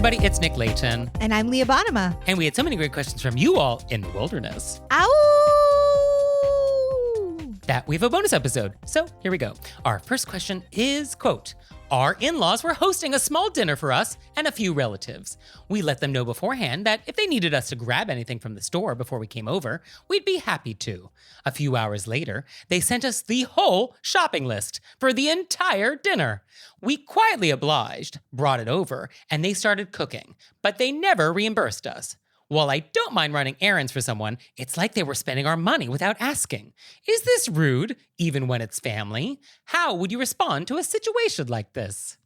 everybody, it's Nick Leighton. And I'm Leah Bonnema. And we had so many great questions from you all in the wilderness Ow! that we have a bonus episode. So here we go. Our first question is, quote, our in-laws were hosting a small dinner for us and a few relatives. We let them know beforehand that if they needed us to grab anything from the store before we came over, we'd be happy to. A few hours later, they sent us the whole shopping list for the entire dinner. We quietly obliged, brought it over, and they started cooking, but they never reimbursed us. While I don't mind running errands for someone, it's like they were spending our money without asking. Is this rude, even when it's family? How would you respond to a situation like this?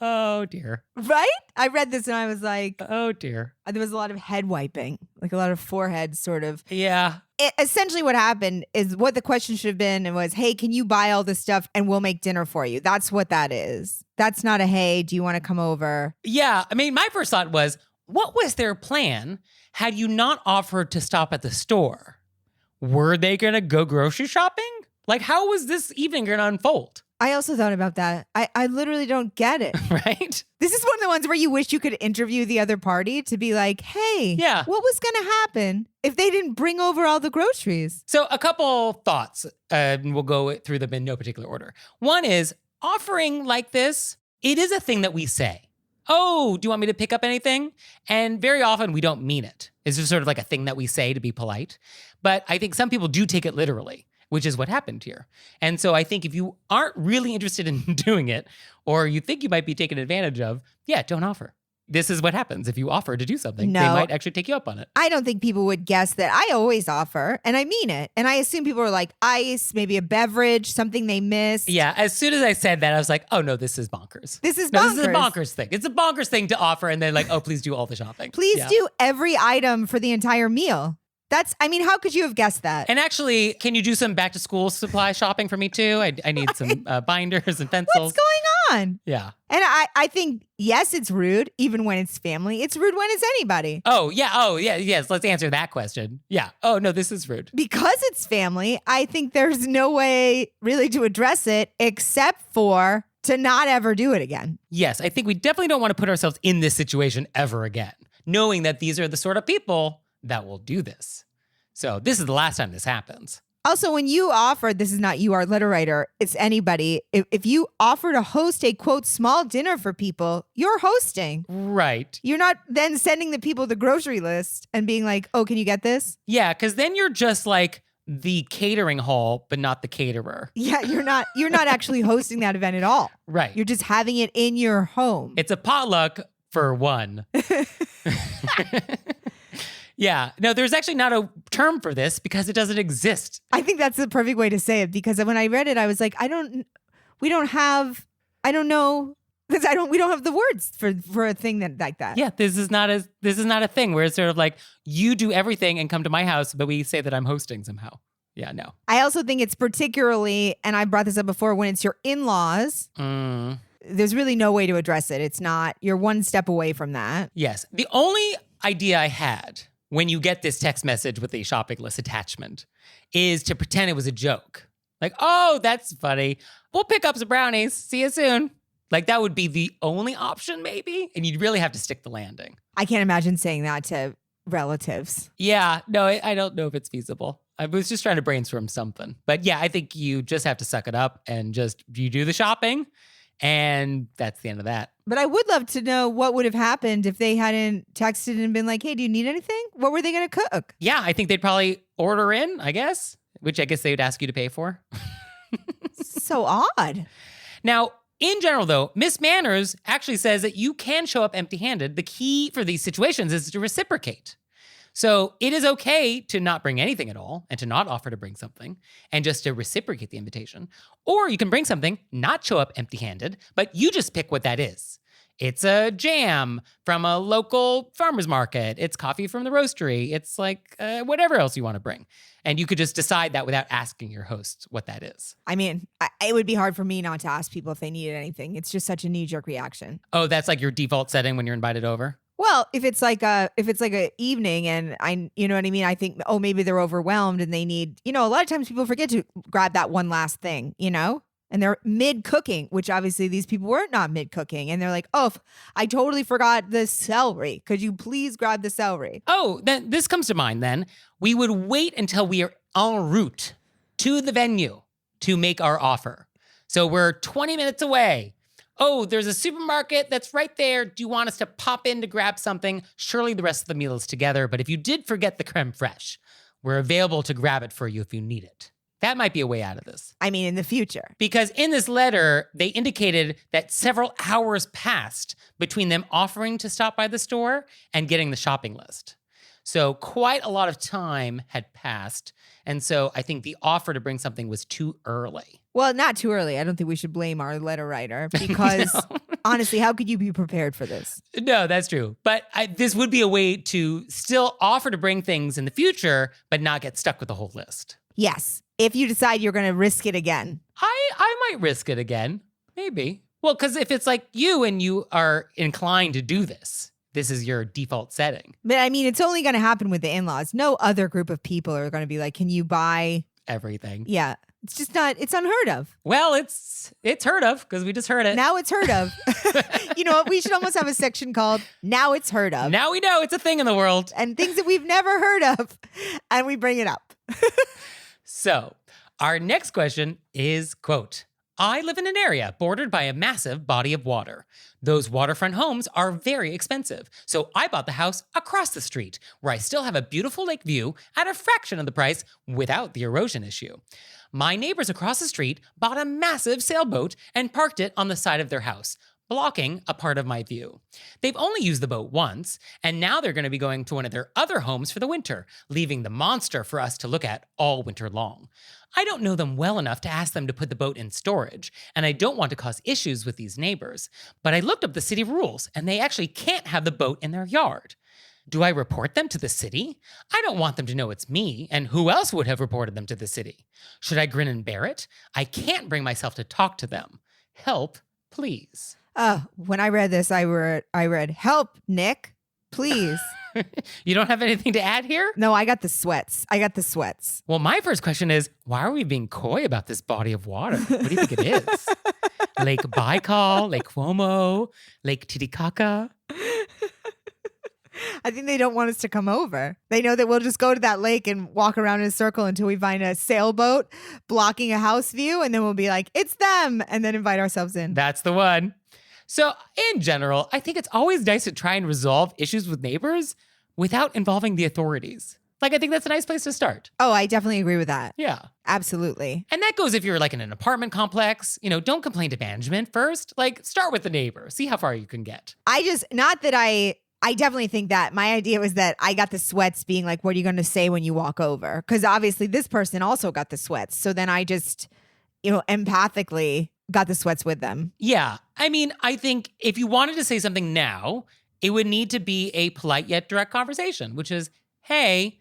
Oh, dear. Right? I read this and I was like, oh, dear. There was a lot of head wiping, like a lot of forehead sort of. Yeah. Essentially what happened is what the question should have been and was, hey, can you buy all this stuff and we'll make dinner for you? That's what that is. That's not a, hey, do you want to come over? Yeah. I mean, my first thought was, what was their plan had you not offered to stop at the store? Were they going to go grocery shopping? Like, how was this evening going to unfold? I also thought about that. I literally don't get it. Right? This is one of the ones where you wish you could interview the other party to be like, hey, yeah, what was going to happen if they didn't bring over all the groceries? So a couple thoughts, and we'll go through them in no particular order. One is offering like this, it is a thing that we say. Oh, do you want me to pick up anything? And very often we don't mean it. It's just sort of like a thing that we say to be polite. But I think some people do take it literally, which is what happened here. And so I think if you aren't really interested in doing it, or you think you might be taken advantage of, yeah, don't offer. This is what happens if you offer to do something. No. They might actually take you up on it. I don't think people would guess that. I always offer, and I mean it. And I assume people are like ice, maybe a beverage, something they missed. Yeah, as soon as I said that, I was like, oh no, this is bonkers. This is bonkers. No, this is a bonkers thing. It's a bonkers thing to offer, and then like, oh, please do all the shopping. Please do every item for the entire meal. How could you have guessed that? And actually, can you do some back to school supply shopping for me too? I need some binders and pencils. What's going on? Yeah. And I think, yes, it's rude, even when it's family. It's rude when it's anybody. Oh, yeah. Yes. Let's answer that question. Yeah. Oh, no, this is rude. Because it's family, I think there's no way really to address it except for to not ever do it again. Yes. I think we definitely don't want to put ourselves in this situation ever again, knowing that these are the sort of people that will do this. So this is the last time this happens. Also, when you offer, this is not you, our letter writer, it's anybody. If you offer to host a, quote, small dinner for people, you're hosting. Right. You're not then sending the people the grocery list and being like, oh, can you get this? Yeah, because then you're just like the catering hall, but not the caterer. Yeah, you're not actually hosting that event at all. Right. You're just having it in your home. It's a potluck for one. Yeah. No, there's actually not a term for this because it doesn't exist. I think that's the perfect way to say it, because when I read it, I was like, we don't have the words for a thing like that. Yeah, this is not a thing where it's sort of like you do everything and come to my house, but we say that I'm hosting somehow. Yeah, no. I also think it's particularly, and I brought this up before, when it's your in-laws, there's really no way to address it. It's not, you're one step away from that. Yes. The only idea I had when you get this text message with a shopping list attachment is to pretend it was a joke. Like, oh, that's funny. We'll pick up some brownies. See you soon. Like, that would be the only option, maybe. And you'd really have to stick the landing. I can't imagine saying that to relatives. Yeah, no, I don't know if it's feasible. I was just trying to brainstorm something. But yeah, I think you just have to suck it up and you do the shopping. And that's the end of that. But I would love to know what would have happened if they hadn't texted and been like, hey, do you need anything? What were they going to cook? Yeah, I think they'd probably order in, I guess, which I guess they would ask you to pay for. So odd. Now, in general, though, Miss Manners actually says that you can show up empty-handed. The key for these situations is to reciprocate. So it is okay to not bring anything at all and to not offer to bring something and just to reciprocate the invitation. Or you can bring something, not show up empty-handed, but you just pick what that is. It's a jam from a local farmer's market. It's coffee from the roastery. It's like whatever else you want to bring. And you could just decide that without asking your host what that is. I mean, it would be hard for me not to ask people if they needed anything. It's just such a knee-jerk reaction. Oh, that's like your default setting when you're invited over? Well, if it's like a evening and you know what I mean? I think, oh, maybe they're overwhelmed and they need, a lot of times people forget to grab that one last thing, and they're mid-cooking, which obviously these people were not mid-cooking. And they're like, oh, I totally forgot the celery. Could you please grab the celery? Oh, then this comes to mind then. We would wait until we are en route to the venue to make our offer. So we're 20 minutes away. Oh, there's a supermarket that's right there. Do you want us to pop in to grab something? Surely the rest of the meal is together, but if you did forget the creme fraiche, we're available to grab it for you if you need it. That might be a way out of this. I mean, in the future. Because in this letter, they indicated that several hours passed between them offering to stop by the store and getting the shopping list. So quite a lot of time had passed. And so I think the offer to bring something was too early. Well, not too early. I don't think we should blame our letter writer because honestly, how could you be prepared for this? No, that's true. But this would be a way to still offer to bring things in the future, but not get stuck with the whole list. Yes. If you decide you're going to risk it again. I might risk it again. Maybe. Well, because if it's like you and you are inclined to do this, this is your default setting. But I mean, it's only going to happen with the in-laws. No other group of people are going to be like, can you buy everything? Yeah. It's just not, it's unheard of. Well, it's heard of because we just heard it. Now it's heard of. You know what? We should almost have a section called Now It's Heard Of. Now we know it's a thing in the world. And things that we've never heard of. And we bring it up. So our next question is, quote, I live in an area bordered by a massive body of water. Those waterfront homes are very expensive, so I bought the house across the street, where I still have a beautiful lake view at a fraction of the price without the erosion issue. My neighbors across the street bought a massive sailboat and parked it on the side of their house, blocking a part of my view. They've only used the boat once, and now they're going to be going to one of their other homes for the winter, leaving the monster for us to look at all winter long. I don't know them well enough to ask them to put the boat in storage, and I don't want to cause issues with these neighbors. But I looked up the city rules, and they actually can't have the boat in their yard. Do I report them to the city? I don't want them to know it's me, and who else would have reported them to the city? Should I grin and bear it? I can't bring myself to talk to them. Help, please. When I read this, I read, help, Nick, please. You don't have anything to add here? No, I got the sweats. Well, my first question is, why are we being coy about this body of water? What do you think it is? Lake Baikal, Lake Cuomo, Lake Titicaca? I think they don't want us to come over. They know that we'll just go to that lake and walk around in a circle until we find a sailboat blocking a house view. And then we'll be like, it's them. And then invite ourselves in. That's the one. So in general, I think it's always nice to try and resolve issues with neighbors without involving the authorities. Like, I think that's a nice place to start. Oh, I definitely agree with that. Yeah. Absolutely. And that goes if you're like in an apartment complex, don't complain to management first. Like, start with the neighbor. See how far you can get. I definitely think that my idea was that I got the sweats being like, what are you going to say when you walk over? Because obviously this person also got the sweats. So then I just, empathically got the sweats with them. Yeah. I mean, I think if you wanted to say something now, it would need to be a polite yet direct conversation, which is, hey,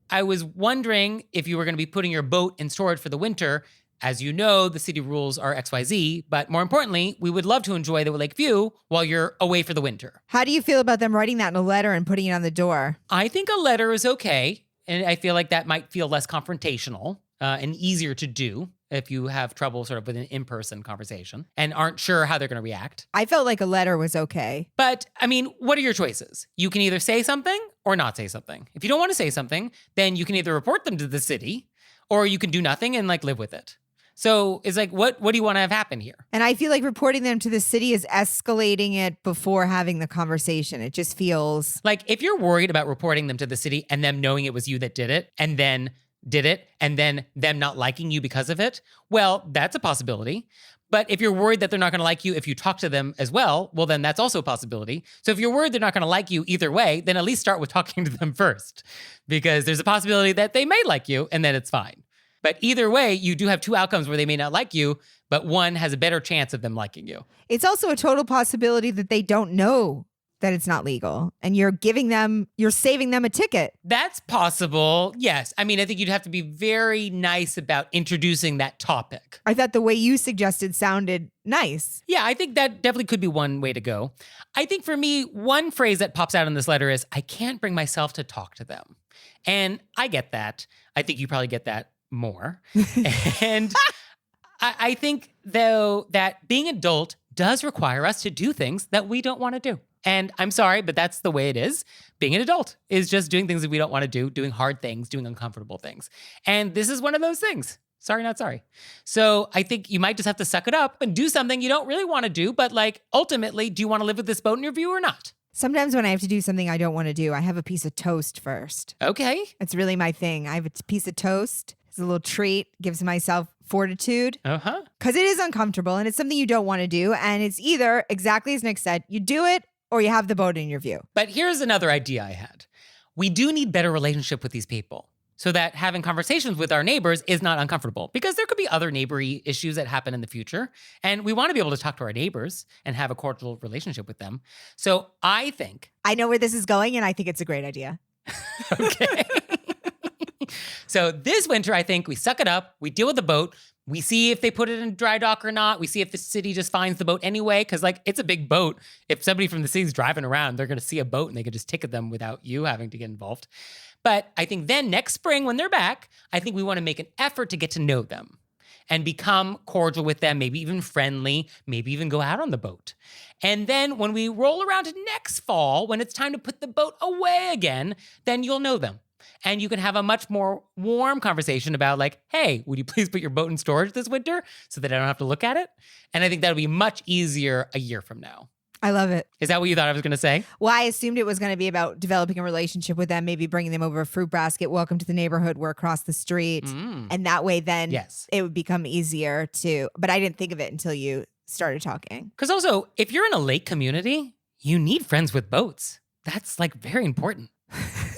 I was wondering if you were going to be putting your boat in storage for the winter. As you know, the city rules are XYZ, but more importantly, we would love to enjoy the lake view while you're away for the winter. How do you feel about them writing that in a letter and putting it on the door? I think a letter is okay. And I feel like that might feel less confrontational and easier to do if you have trouble sort of with an in-person conversation and aren't sure how they're going to react. I felt like a letter was okay. But, I mean, what are your choices? You can either say something or not say something. If you don't want to say something, then you can either report them to the city or you can do nothing and live with it. So it's like, what do you want to have happen here? And I feel like reporting them to the city is escalating it before having the conversation. It just feels like if you're worried about reporting them to the city and them knowing it was you that did it and then them not liking you because of it, well, that's a possibility. But if you're worried that they're not going to like you if you talk to them as well, then that's also a possibility. So if you're worried they're not going to like you either way, then at least start with talking to them first, because there's a possibility that they may like you and then it's fine. But either way, you do have two outcomes where they may not like you, but one has a better chance of them liking you. It's also a total possibility that they don't know that it's not legal and you're saving them a ticket. That's possible. Yes. I mean, I think you'd have to be very nice about introducing that topic. I thought the way you suggested sounded nice. Yeah, I think that definitely could be one way to go. I think for me, one phrase that pops out in this letter is, I can't bring myself to talk to them. And I get that. I think you probably get that more. And I think though, that being adult does require us to do things that we don't want to do. And I'm sorry, but that's the way it is. Being an adult is just doing things that we don't want to do, doing hard things, doing uncomfortable things. And this is one of those things. Sorry, not sorry. So I think you might just have to suck it up and do something you don't really want to do. But like, ultimately, do you want to live with this boat in your view or not? Sometimes when I have to do something I don't want to do, I have a piece of toast first. Okay. It's really my thing. I have a piece of toast. It's a little treat, gives myself fortitude. Uh-huh. Because it is uncomfortable and it's something you don't want to do. And it's either, exactly as Nick said, you do it or you have the boat in your view. But here's another idea I had. We do need better relationship with these people so that having conversations with our neighbors is not uncomfortable, because there could be other neighbory issues that happen in the future. And we want to be able to talk to our neighbors and have a cordial relationship with them. So I think... I know where this is going and I think it's a great idea. Okay. So this winter, I think we suck it up. We deal with the boat. We see if they put it in dry dock or not. We see if the city just finds the boat anyway, because like it's a big boat. If somebody from the city's driving around, they're going to see a boat and they can just ticket them without you having to get involved. But I think then next spring when they're back, I think we want to make an effort to get to know them and become cordial with them, maybe even friendly, maybe even go out on the boat. And then when we roll around to next fall, when it's time to put the boat away again, then you'll know them. And you can have a much more warm conversation about like, hey, would you please put your boat in storage this winter so that I don't have to look at it? And I think that'll be much easier a year from now. I love it. Is that what you thought I was going to say? Well, I assumed it was going to be about developing a relationship with them, maybe bringing them over a fruit basket, welcome to the neighborhood, we're across the street. And that way then it would become easier to, but I didn't think of it until you started talking. Because also, if you're in a lake community, you need friends with boats. That's like very important.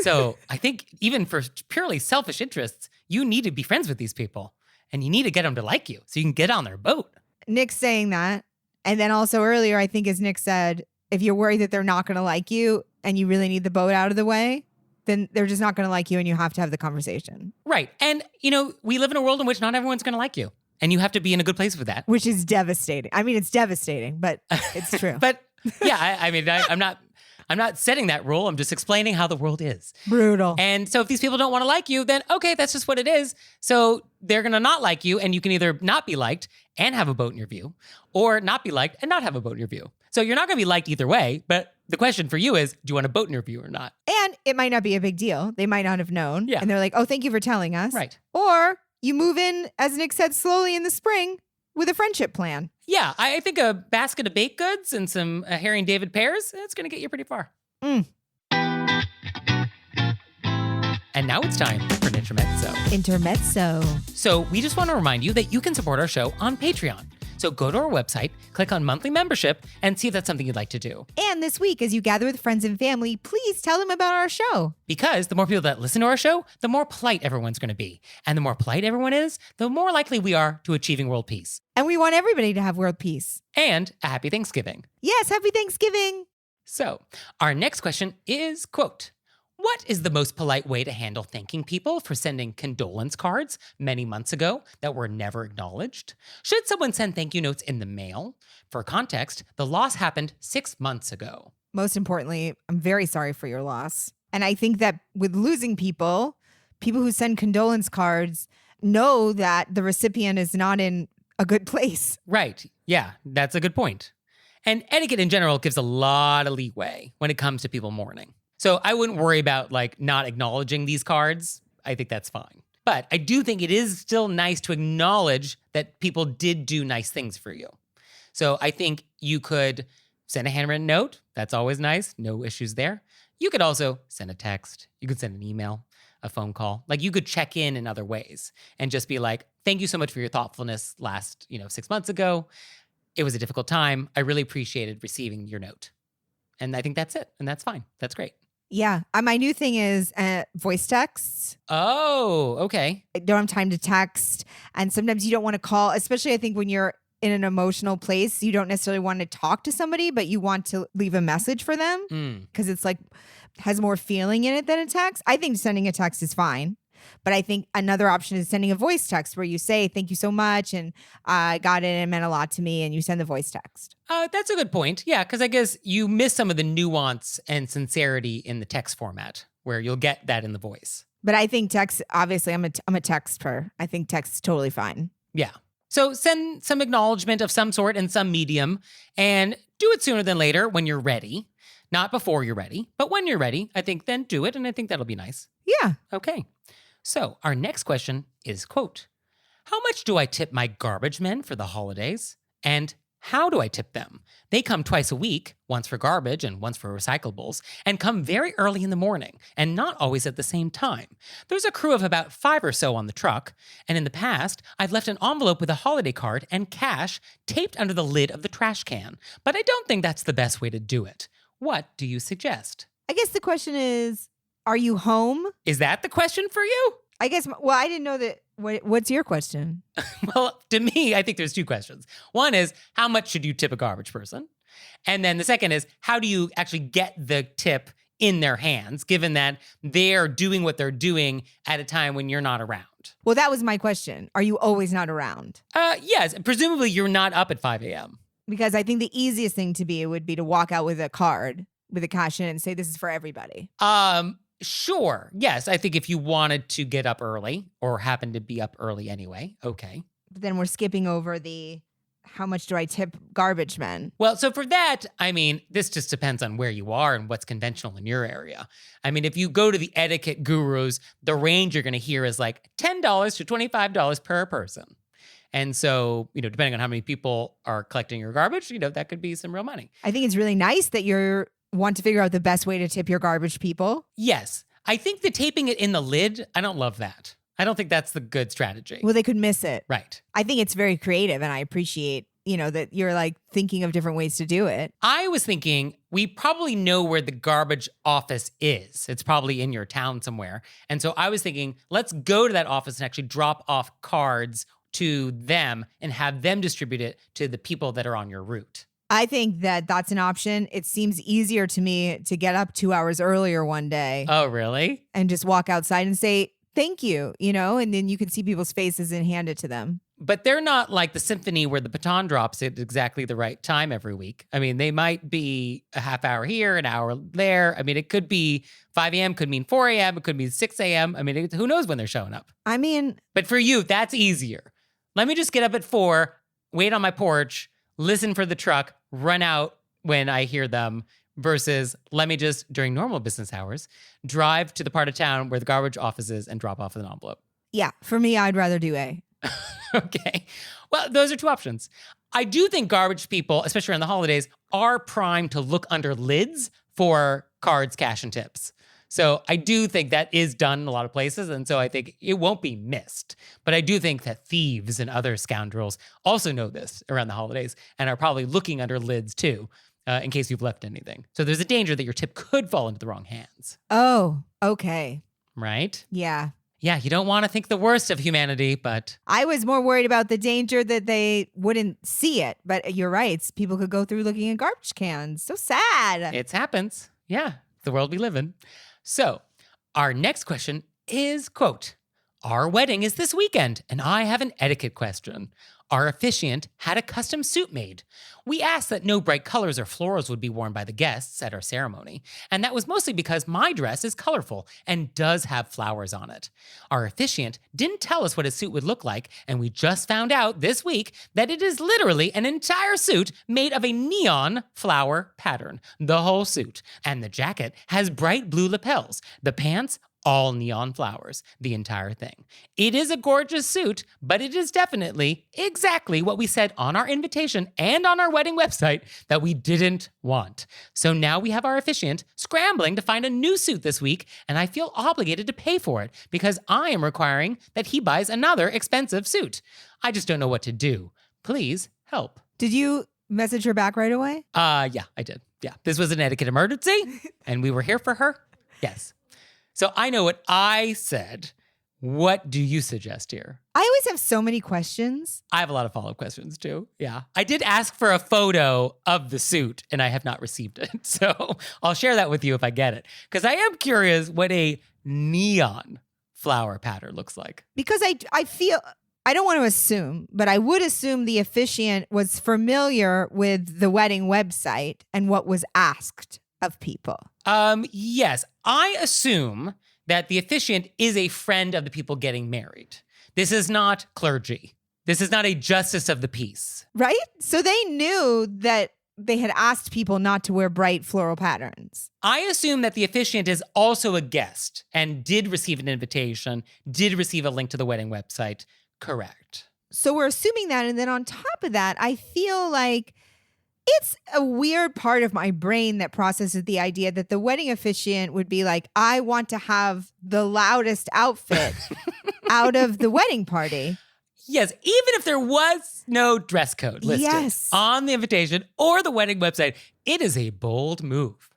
So I think even for purely selfish interests, you need to be friends with these people and you need to get them to like you so you can get on their boat. Nick's saying that. And then also earlier, I think as Nick said, if you're worried that they're not going to like you and you really need the boat out of the way, then they're just not going to like you and you have to have the conversation. Right. And, you know, we live in a world in which not everyone's going to like you. And you have to be in a good place with that. Which is devastating. I mean, it's devastating, but it's true. But yeah, I'm not setting that rule. I'm just explaining how the world is. Brutal. And so if these people don't want to like you, then okay, that's just what it is. So they're going to not like you, and you can either not be liked and have a boat in your view, or not be liked and not have a boat in your view. So you're not going to be liked either way, but the question for you is, do you want a boat in your view or not? And it might not be a big deal. They might not have known. Yeah. And they're like, oh, thank you for telling us. Right. Or you move in, as Nick said, slowly in the spring with a friendship plan. Yeah, I think a basket of baked goods and some Harry and David pears, that's going to get you pretty far. And now it's time for an intermezzo. Intermezzo. So we just want to remind you that you can support our show on Patreon. So go to our website, click on monthly membership, and see if that's something you'd like to do. And this week, as you gather with friends and family, please tell them about our show. Because the more people that listen to our show, the more polite everyone's going to be. And the more polite everyone is, the more likely we are to achieving world peace. And we want everybody to have world peace. And a happy Thanksgiving. Yes, happy Thanksgiving. So our next question is, quote, what is the most polite way to handle thanking people for sending condolence cards many months ago that were never acknowledged? Should someone send thank you notes in the mail? For context, the loss happened 6 months ago. Most importantly, I'm very sorry for your loss. And I think that with losing people who send condolence cards know that the recipient is not in a good place. Right. Yeah, that's a good point. And etiquette in general gives a lot of leeway when it comes to people mourning. So I wouldn't worry about like not acknowledging these cards. I think that's fine. But I do think it is still nice to acknowledge that people did do nice things for you. So I think you could send a handwritten note. That's always nice. No issues there. You could also send a text. You could send an email, a phone call. Like you could check in other ways and just be like, thank you so much for your thoughtfulness last, 6 months ago. It was a difficult time. I really appreciated receiving your note. And I think that's it. And that's fine. That's great. Yeah. My new thing is voice texts. Oh, okay. I don't have time to text. And sometimes you don't want to call, especially I think when you're in an emotional place, you don't necessarily want to talk to somebody, but you want to leave a message for them because it's like has more feeling in it than a text. I think sending a text is fine. But I think another option is sending a voice text where you say, thank you so much. And I got it and it meant a lot to me. And you send the voice text. That's a good point. Yeah, because I guess you miss some of the nuance and sincerity in the text format where you'll get that in the voice. But I think text, obviously, I'm a texter. I think text is totally fine. Yeah. So send some acknowledgement of some sort in some medium and do it sooner than later when you're ready. Not before you're ready, but when you're ready, I think then do it, and I think that'll be nice. Yeah. Okay. So our next question is, quote, how much do I tip my garbage men for the holidays? And how do I tip them? They come twice a week, once for garbage and once for recyclables, and come very early in the morning and not always at the same time. There's a crew of about 5 or so on the truck, and in the past, I've left an envelope with a holiday card and cash taped under the lid of the trash can, but I don't think that's the best way to do it. What do you suggest? I guess the question is, are you home? Is that the question for you? I guess, well, I didn't know that. What's your question? Well, to me, I think there's 2 questions. One is, how much should you tip a garbage person? And then the second is, how do you actually get the tip in their hands, given that they're doing what they're doing at a time when you're not around? Well, that was my question. Are you always not around? Yes. Presumably, you're not up at 5 a.m. Because I think the easiest thing to be would be to walk out with a card with a cash in and say, this is for everybody. Sure. Yes. I think if you wanted to get up early or happen to be up early anyway. Okay. But then we're skipping over how much do I tip garbage men? Well, so for that, I mean, this just depends on where you are and what's conventional in your area. I mean, if you go to the etiquette gurus, the range you're going to hear is like $10 to $25 per person. And so, depending on how many people are collecting your garbage, that could be some real money. I think it's really nice that you want to figure out the best way to tip your garbage people. Yes. I think the taping it in the lid, I don't love that. I don't think that's the good strategy. Well, they could miss it. Right. I think it's very creative, and I appreciate, that you're like thinking of different ways to do it. I was thinking we probably know where the garbage office is. It's probably in your town somewhere. And so I was thinking, let's go to that office and actually drop off cards to them and have them distribute it to the people that are on your route. I think that that's an option. It seems easier to me to get up 2 hours earlier one day. Oh, really? And just walk outside and say, thank you, and then you can see people's faces and hand it to them. But they're not like the symphony where the baton drops at exactly the right time every week. I mean, they might be a half hour here, an hour there. I mean, it could be 5 a.m., could mean 4 a.m., it could mean 6 a.m. I mean, who knows when they're showing up? I mean, but for you, that's easier. Let me just get up at 4, wait on my porch, listen for the truck, run out when I hear them, versus let me just, during normal business hours, drive to the part of town where the garbage office is and drop off an envelope. Yeah, for me, I'd rather do A. Okay. Well, those are 2 options. I do think garbage people, especially around the holidays, are primed to look under lids for cards, cash, and tips. So I do think that is done in a lot of places, and so I think it won't be missed. But I do think that thieves and other scoundrels also know this around the holidays and are probably looking under lids too, in case you've left anything. So there's a danger that your tip could fall into the wrong hands. Oh, okay. Right? Yeah. Yeah, you don't want to think the worst of humanity, but... I was more worried about the danger that they wouldn't see it. But you're right. People could go through looking at garbage cans. So sad. It happens. Yeah, the world we live in. So our next question is, quote, our wedding is this weekend, and I have an etiquette question. Our officiant had a custom suit made. We asked that no bright colors or florals would be worn by the guests at our ceremony, and that was mostly because my dress is colorful and does have flowers on it. Our officiant didn't tell us what his suit would look like, and we just found out this week that it is literally an entire suit made of a neon flower pattern, the whole suit. And the jacket has bright blue lapels. The pants, all neon flowers, the entire thing. It is a gorgeous suit, but it is definitely exactly what we said on our invitation and on our wedding website that we didn't want. So now we have our officiant scrambling to find a new suit this week, and I feel obligated to pay for it because I am requiring that he buys another expensive suit. I just don't know what to do. Please help. Did you message her back right away? Yeah, I did. Yeah, this was an etiquette emergency, and we were here for her. Yes. So I know what I said. What do you suggest here? I always have so many questions. I have a lot of follow-up questions too. Yeah. I did ask for a photo of the suit and I have not received it. So I'll share that with you if I get it. Because I am curious what a neon flower pattern looks like. Because I feel, I don't want to assume, but I would assume the officiant was familiar with the wedding website and what was asked of people. Yes, I assume that the officiant is a friend of the people getting married. This is not clergy. This is not a justice of the peace. Right? So they knew that they had asked people not to wear bright floral patterns. I assume that the officiant is also a guest and did receive an invitation, did receive a link to the wedding website. Correct. So we're assuming that. And then on top of that, I feel like it's a weird part of my brain that processes the idea that the wedding officiant would be like, I want to have the loudest outfit out of the wedding party. Yes, even if there was no dress code listed on the invitation or the wedding website, it is a bold move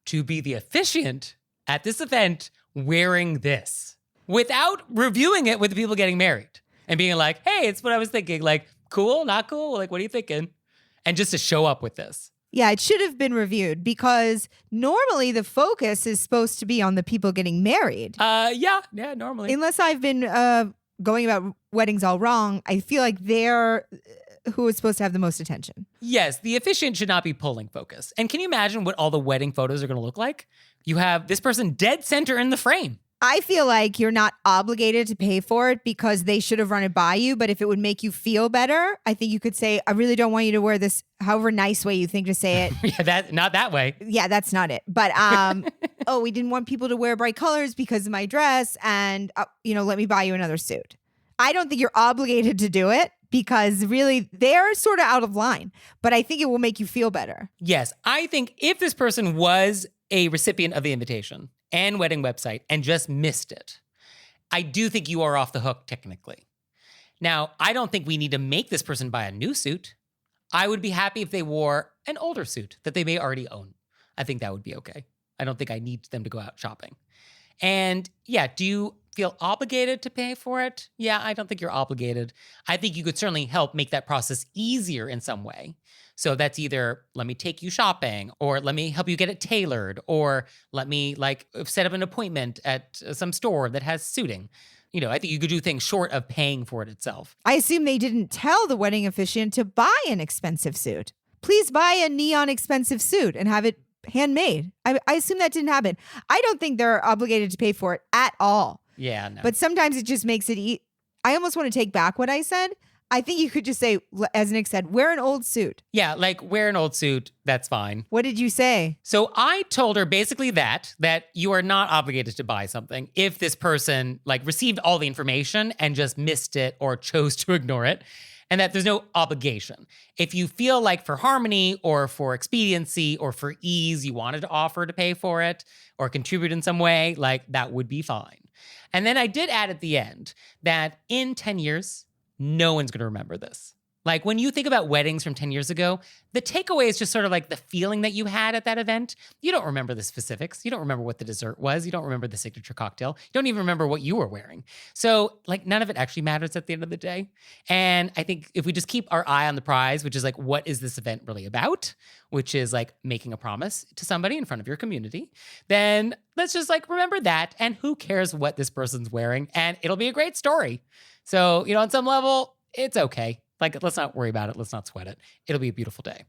to be the officiant at this event wearing this without reviewing it with the people getting married and being like, hey, it's what I was thinking. Like, cool, not cool? Like, what are you thinking? And just to show up with this. Yeah, it should have been reviewed because normally the focus is supposed to be on the people getting married. Yeah, normally. Unless I've been going about weddings all wrong, I feel like they're who is supposed to have the most attention. Yes, the officiant should not be pulling focus. And can you imagine what all the wedding photos are going to look like? You have this person dead center in the frame. I feel like you're not obligated to pay for it because they should have run it by you. But if it would make you feel better, I think you could say, I really don't want you to wear this, however nice way you think to say it. Yeah, not that way. Yeah, that's not it. But, oh, we didn't want people to wear bright colors because of my dress. And, let me buy you another suit. I don't think you're obligated to do it because really they're sort of out of line. But I think it will make you feel better. Yes, I think if this person was a recipient of the invitation and wedding website and just missed it, I do think you are off the hook technically. Now, I don't think we need to make this person buy a new suit. I would be happy if they wore an older suit that they may already own. I think that would be okay. I don't think I need them to go out shopping. And yeah, do you feel obligated to pay for it? Yeah, I don't think you're obligated. I think you could certainly help make that process easier in some way. So that's either let me take you shopping or let me help you get it tailored or let me set up an appointment at some store that has suiting. I think you could do things short of paying for it itself. I assume they didn't tell the wedding officiant to buy an expensive suit. Please buy a neon expensive suit and have it handmade. I assume that didn't happen. I don't think they're obligated to pay for it at all. Yeah, no. But sometimes it just makes it I almost want to take back what I said. I think you could just say, as Nick said, wear an old suit. Yeah, wear an old suit. That's fine. What did you say? So I told her basically that you are not obligated to buy something if this person received all the information and just missed it or chose to ignore it. And that there's no obligation. If you feel like for harmony or for expediency or for ease, you wanted to offer to pay for it or contribute in some way, that would be fine. And then I did add at the end that in 10 years, no one's going to remember this. When you think about weddings from 10 years ago, the takeaway is just sort of the feeling that you had at that event. You don't remember the specifics. You don't remember what the dessert was. You don't remember the signature cocktail. You don't even remember what you were wearing. So none of it actually matters at the end of the day. And I think if we just keep our eye on the prize, which is what is this event really about? Which is making a promise to somebody in front of your community, then let's just remember that. And who cares what this person's wearing? And it'll be a great story. So, on some level, it's okay. Let's not worry about it. Let's not sweat it. It'll be a beautiful day.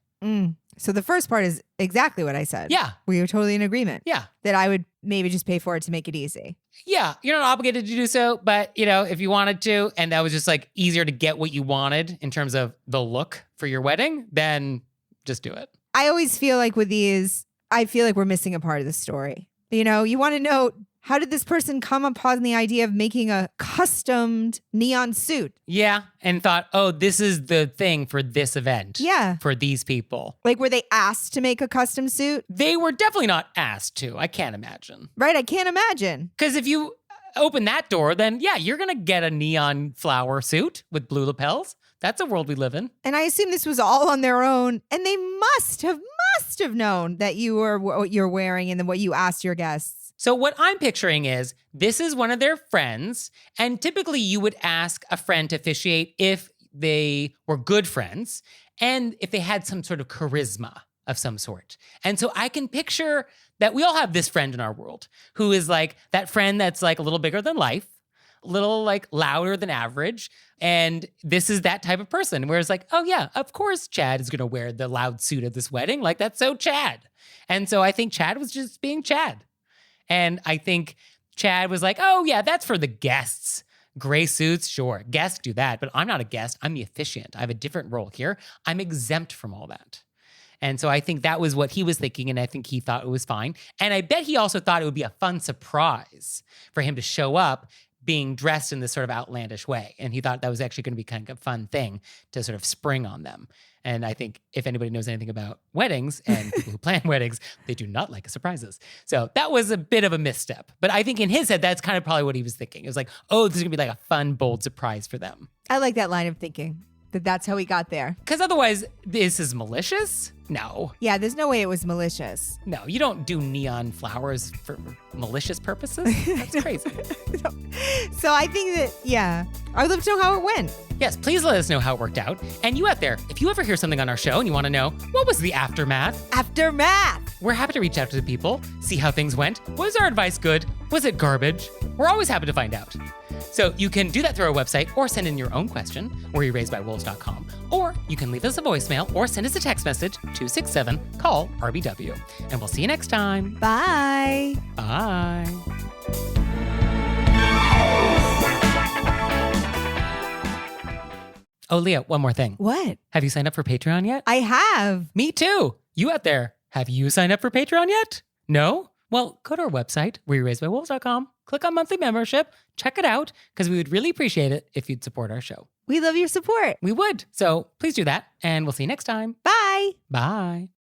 So the first part is exactly what I said. Yeah. We were totally in agreement. Yeah. That I would maybe just pay for it to make it easy. Yeah. You're not obligated to do so, but, if you wanted to, and that was just easier to get what you wanted in terms of the look for your wedding, then just do it. I always feel with these, I feel we're missing a part of the story. You want to know, how did this person come upon the idea of making a customed neon suit? Yeah. And thought, oh, this is the thing for this event. Yeah. For these people. Were they asked to make a custom suit? They were definitely not asked to. I can't imagine. Right. I can't imagine. Because if you open that door, then yeah, you're going to get a neon flower suit with blue lapels. That's a world we live in. And I assume this was all on their own. And they must have known that you were what you're wearing and then what you asked your guests. So what I'm picturing is this is one of their friends. And typically you would ask a friend to officiate if they were good friends and if they had some sort of charisma of some sort. And so I can picture that we all have this friend in our world who is that friend that's a little bigger than life, a little louder than average. And this is that type of person where it's oh yeah, of course Chad is going to wear the loud suit at this wedding. That's so Chad. And so I think Chad was just being Chad. And I think Chad was oh yeah, that's for the guests. Gray suits, sure. Guests do that, but I'm not a guest. I'm the officiant. I have a different role here. I'm exempt from all that. And so I think that was what he was thinking, and I think he thought it was fine. And I bet he also thought it would be a fun surprise for him to show up being dressed in this sort of outlandish way. And he thought that was actually going to be kind of a fun thing to sort of spring on them. And I think if anybody knows anything about weddings and people who plan weddings, they do not like surprises. So that was a bit of a misstep. But I think in his head, that's kind of probably what he was thinking. It was like, oh, this is going to be like a fun, bold surprise for them. I like that line of thinking, that's how he got there. Because otherwise, this is malicious? No. Yeah, there's no way it was malicious. No, you don't do neon flowers for malicious purposes. That's crazy. So I think that, yeah, I'd love to know how it went. Yes, please let us know how it worked out. And you out there, if you ever hear something on our show and you want to know, what was the aftermath? Aftermath! We're happy to reach out to the people, see how things went. Was our advice good? Was it garbage? We're always happy to find out. So you can do that through our website or send in your own question, wereyouRaisedByWolves.com, or you can leave us a voicemail or send us a text message, 267-CALL-RBW. And we'll see you next time. Bye. Bye. Oh, Leah, one more thing. What? Have you signed up for Patreon yet? I have. Me too. You out there, have you signed up for Patreon yet? No? Well, go to our website, wereyouRaisedByWolves.com, click on monthly membership, check it out, because we would really appreciate it if you'd support our show. We love your support. We would. So please do that, and we'll see you next time. Bye. Bye.